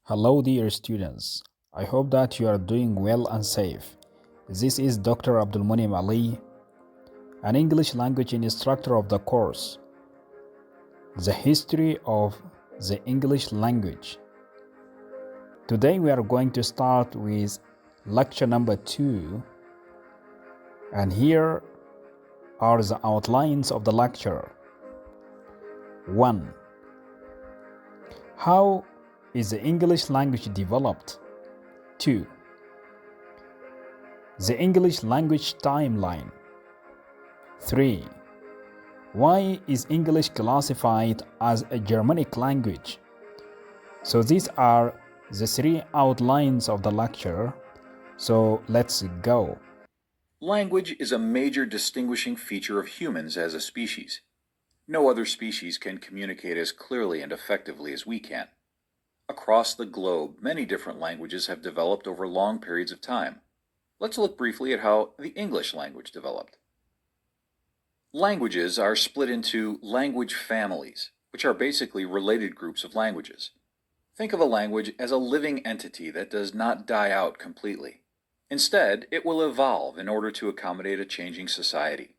Hello, dear students. I hope that you are doing well and safe. This is Dr. Abdulmunim Ali, an English language instructor of the course, The History of the English Language. Today we are going to start with lecture number 2, and here are the outlines of the lecture. 1. How is the English language developed? 2. The English language timeline. 3. Why is English classified as a Germanic language? So these are the 3 outlines of the lecture. So let's go. Language is a major distinguishing feature of humans as a species. No other species can communicate as clearly and effectively as we can. Across the globe, many different languages have developed over long periods of time. Let's look briefly at how the English language developed. Languages are split into language families, which are basically related groups of languages. Think of a language as a living entity that does not die out completely. Instead, it will evolve in order to accommodate a changing society.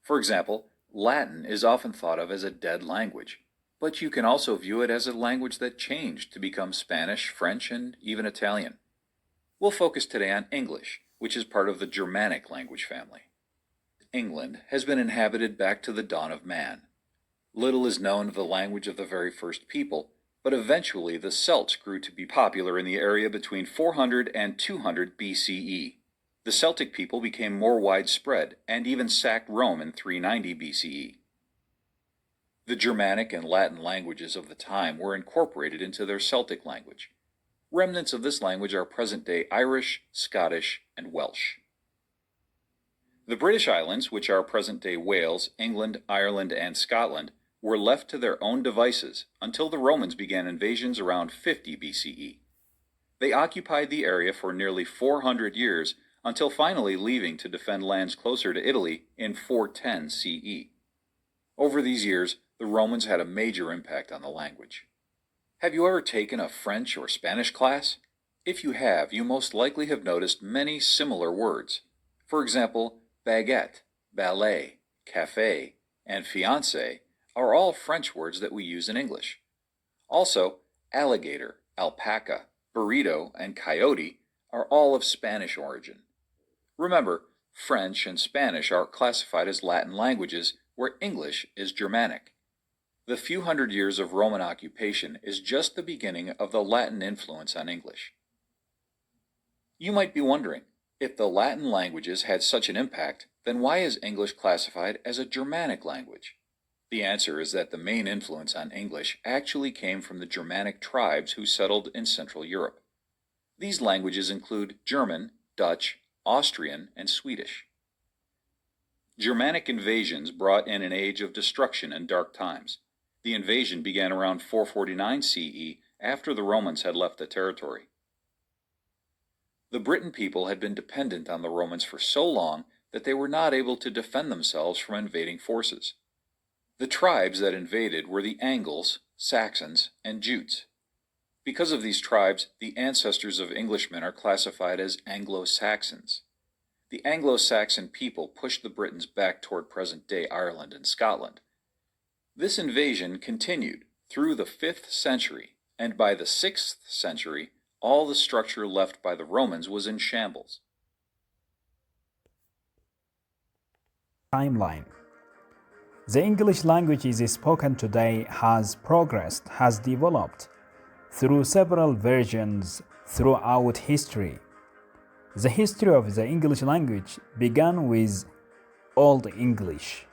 For example, Latin is often thought of as a dead language, but you can also view it as a language that changed to become Spanish, French, and even Italian. We'll focus today on English, which is part of the Germanic language family. England has been inhabited back to the dawn of man. Little is known of the language of the very first people, but eventually the Celts grew to be popular in the area between 400 and 200 BCE. The Celtic people became more widespread and even sacked Rome in 390 BCE. The Germanic and Latin languages of the time were incorporated into their Celtic language. Remnants of this language are present-day Irish, Scottish, and Welsh. The British Islands, which are present-day Wales, England, Ireland, and Scotland, were left to their own devices until the Romans began invasions around 50 BCE. They occupied the area for nearly 400 years until finally leaving to defend lands closer to Italy in 410 CE. Over these years, the Romans had a major impact on the language. Have you ever taken a French or Spanish class? If you have, you most likely have noticed many similar words. For example, baguette, ballet, café, and fiancé are all French words that we use in English. Also, alligator, alpaca, burrito, and coyote are all of Spanish origin. Remember, French and Spanish are classified as Latin languages, where English is Germanic. The few hundred years of Roman occupation is just the beginning of the Latin influence on English. You might be wondering, if the Latin languages had such an impact, then why is English classified as a Germanic language? The answer is that the main influence on English actually came from the Germanic tribes who settled in Central Europe. These languages include German, Dutch, Austrian, and Swedish. Germanic invasions brought in an age of destruction and dark times. The invasion began around 449 CE after the Romans had left the territory. The Briton people had been dependent on the Romans for so long that they were not able to defend themselves from invading forces. The tribes that invaded were the Angles, Saxons, and Jutes. Because of these tribes, the ancestors of Englishmen are classified as Anglo-Saxons. The Anglo-Saxon people pushed the Britons back toward present-day Ireland and Scotland. This invasion continued through the 5th century, and by the 6th century, all the structure left by the Romans was in shambles. Timeline. The English language is spoken today has progressed, has developed through several versions throughout history. The history of the English language began with Old English.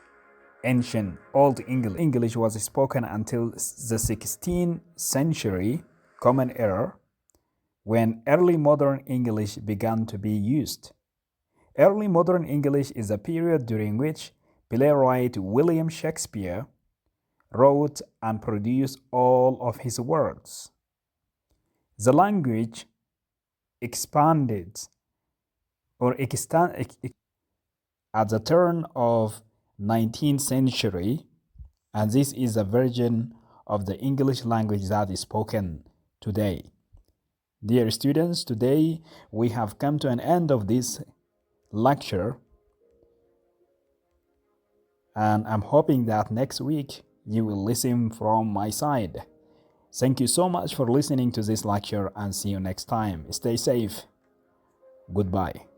Ancient Old English. English was spoken until the 16th century, Common Era, when early modern English began to be used. Early modern English is a period during which playwright William Shakespeare wrote and produced all of his works. The language expanded at the turn of 19th century, and this is a version of the English language that is spoken today. Dear students, today we have come to an end of this lecture, and I'm hoping that next week you will listen from my side. Thank you so much for listening to this lecture, and see you next time. Stay safe. Goodbye.